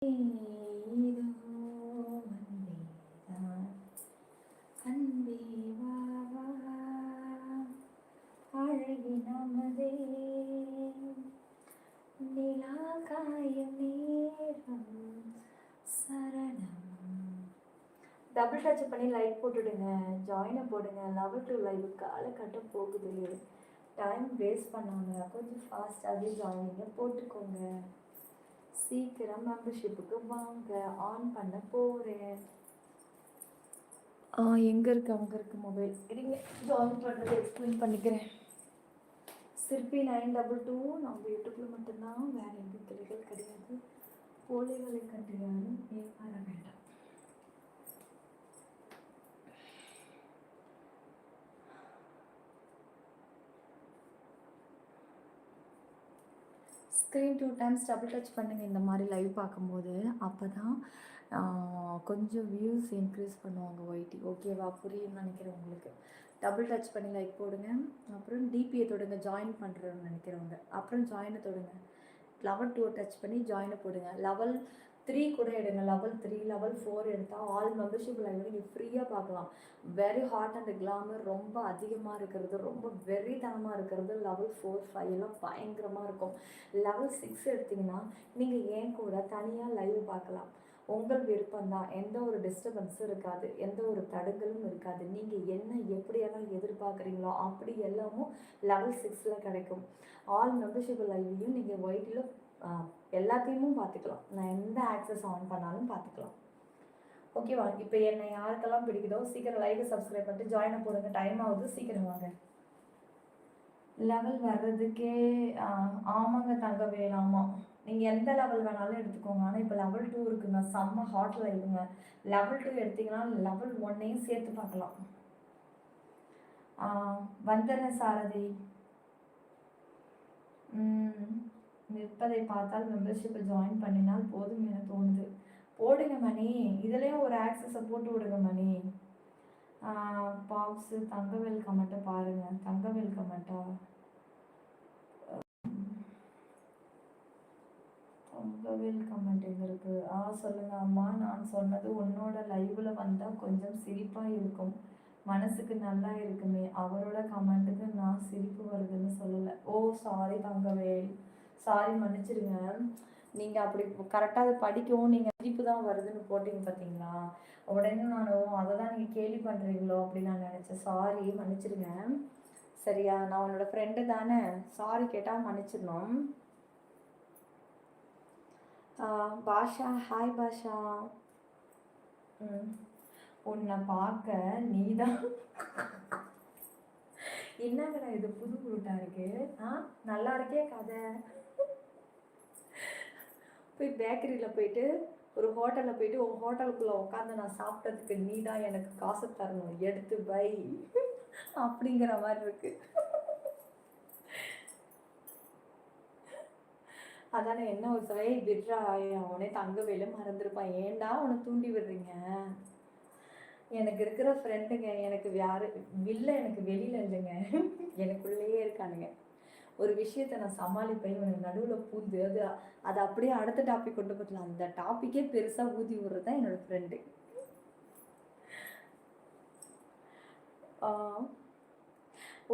இதோ அன்பேதான் அன்பே வா வா அழகி நமதே நிலா காயும் நேரம் சரணம். டபுள் டச் பண்ணி லைக் போட்டுடுங்க, ஜாயினை போடுங்க. லெவல் 2 லைவ் காலை கட்ட போகுது. டைம் வேஸ்ட் பண்ணாங்க, கொஞ்சம் ஃபாஸ்ட்டாகவே ஜாயினிங்க போட்டுக்கோங்க. சீக்கிரம் மெம்பர்ஷிப்புக்கு வாங்க, ஆன் பண்ண போகிறேன். எங்கே இருக்குது அங்கே இருக்குது மொபைல் இருங்க, ஜாயின் பண்ணுறது எக்ஸ்பிளைன் பண்ணிக்கிறேன். சிற்பி 922 நம்ம யூடியூப்பில் மட்டும்தான், வேறு எந்த கிளைகள் கிடையாது. போலிகளை கண்டு யாரும் ஏமாற வேண்டாம். ஸ்க்ரீன் 2 டைம்ஸ் டபுள் டச் பண்ணுங்கள் இந்த மாதிரி லைவ் பார்க்கும்போது. அப்போ தான் கொஞ்சம் வியூஸ் இன்க்ரீஸ் பண்ணுவாங்க ஒய்டி. ஓகேவா? புரியும்னு நினைக்கிறேன் உங்களுக்கு. டபுள் டச் பண்ணி லைக் போடுங்க. அப்புறம் டிபியை தொடுங்க ஜாயின் பண்ணுறோன்னு நினைக்கிறவங்க. அப்புறம் ஜாயினை தொடுங்க. லெவல் 2 டச் பண்ணி ஜாயினை போடுங்க. லெவல் 3 கூட எடுங்க. லெவல் 3 லெவல் 4 எடுத்தால் ஆல் மெம்பர்ஷிப் லைவ் நீங்கள் ஃப்ரீயாக பார்க்கலாம். வெரி ஹாட் அண்ட் கிளாமர் ரொம்ப அதிகமாக இருக்கிறது, ரொம்ப வெறித்தனமாக இருக்கிறது லெவல் 4 5 எல்லாம் பயங்கரமாக இருக்கும். லெவல் 6 எடுத்திங்கன்னா நீங்கள் ஏன் கூட தனியாக லைவ் பார்க்கலாம். உங்கள் விருப்பம்தான், எந்த ஒரு டிஸ்டர்பன்ஸும் இருக்காது, எந்த ஒரு தடுங்களும் இருக்காது. நீங்கள் என்ன எப்படியெல்லாம் எதிர்பார்க்குறீங்களோ அப்படி எல்லாமும் லெவல் 6 கிடைக்கும். ஆல் மெம்பர்ஷிப் லைவ்லையும் நீங்கள் ஒய்டியில் எல்லாத்தையுமே பார்த்துக்கலாம். நான் எந்த ஆக்சஸ் ஆன் பண்ணாலும் பார்த்துக்கலாம். ஓகேவா? இப்போ என்னை யாருக்கெல்லாம் பிடிக்குதோ சீக்கிரம் லைக் சப்ஸ்கிரைப் பண்ணிட்டு ஜாயினை போடுங்க. டைம் ஆகுது, சீக்கிரம் வாங்க. லெவல் வர்றதுக்கே ஆமாங்க தங்க வேணாமா. நீங்கள் எந்த லெவல் வேணாலும் எடுத்துக்கோங்க. ஆனால் இப்போ லெவல் 2 இருக்குங்க, செம்ம ஹாட் லைவுங்க. லெவல் 2 எடுத்திங்கன்னா லெவல் 1ஐயும் சேர்த்து பார்க்கலாம். வந்துடுறேன் சாரதி. நிற்பதை பார்த்தால் மெம்பர்ஷிப்பை ஜாயின் பண்ணினால் போதும் என தோணுது. போடுங்க மணி, இதுலேயும் ஒரு ஆக்சஸை போட்டு விடுங்க மணி. பாப்ஸு தங்கவேல் கமெண்ட்டை பாருங்கள். தங்கவேல் கமெண்ட்டா? தங்கவேல் கமெண்ட் எங்கே இருக்குது? சொல்லுங்க அம்மா. நான் சொன்னது உன்னோட லைவில் வந்தால் கொஞ்சம் சிரிப்பாக இருக்கும், மனசுக்கு நல்லா இருக்குமே. அவரோட கமெண்ட்டுக்கு நான் சிரிப்பு வருதுன்னு சொல்லலை. சாரி தங்கவேல், சாரி, மன்னிச்சிடுங்க. நீங்கள் அப்படி கரெக்டாக அதை படிக்கவும் நீங்கள் சிரிப்பு தான் வருதுன்னு போட்டிங்க பார்த்தீங்களா? உடனே நானும் அதை தான் நீங்கள் கேள்வி பண்ணுறீங்களோ அப்படின்னு நான் நினச்சேன். சாரி, மன்னிச்சிடுங்க. சரியா? நான் உன்னோட ஃப்ரெண்டு தானே, சாரி கேட்டால் மன்னிச்சிடணும். பாஷா, ஹாய் பாஷா. உன்னை பார்க்க நீதான் என்னங்கடா இது புது குருட்டா இருக்கு? நல்லா இருக்கே கதை. போய் பேக்கரியில் போயிட்டு ஒரு ஹோட்டலில் போயிட்டு உன் ஹோட்டலுக்குள்ளே உட்காந்து நான் சாப்பிட்டதுக்கு நீ தான் எனக்கு காசு தரணும், எடுத்து பை அப்படிங்கிற மாதிரி இருக்கு. அதானே என்ன ஒரு சிலை விட்றா, அவனே தங்கவேலு மறந்துருப்பான். ஏன்டா அவனை தூண்டி விடுறீங்க? எனக்கு இருக்கிற ஃப்ரெண்டுங்க எனக்கு யாரு வில்ல, எனக்கு வெளியில் இல்லைங்க, எனக்குள்ளேயே இருக்கானுங்க. ஒரு விஷயத்தை நான் சமாளிப்பேன், இவனுக்கு நடுவில் பூந்து அதை அப்படியே அடுத்த டாபிக் கொண்டு போகலாம். அந்த டாப்பிக்கே பெருசாக ஊதி விடுறது தான் என்னோட ஃப்ரெண்டு.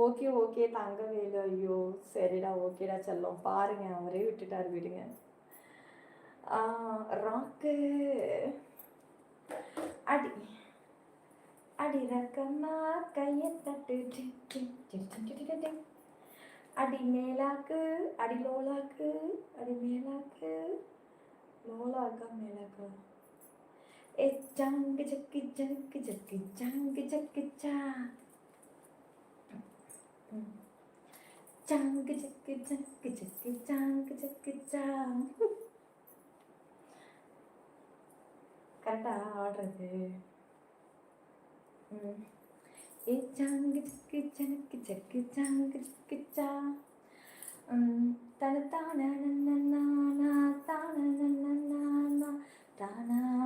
ஓகே ஓகே தங்கவேலு, ஐயோ சரிடா, ஓகேடா செல்லம். பாருங்க அவரே விட்டுட்டார், விடுங்க. ராக்கு அடி அடி ரக்கம்மா கையை தட்டு, அடி மேலாக்கு அடி லோலாக்கு, அடி மேலாக்கு லோலாக்கா மேலாக்கா. ஜங்கு ஜக்கு ஜங்கு ஜக்கு ஜங்கு ஜக்கு சா, ஜங்கு ஜக்கு ஜங்கு ஜக்கு ஜங்கு ஜக்கு சா. கரெக்டா ஆடுறது? ஜங்கு ஜக்கு ஜங்கு ஜக்கு ஜங்கு ஜக்கு சா. தன தான தான தான தான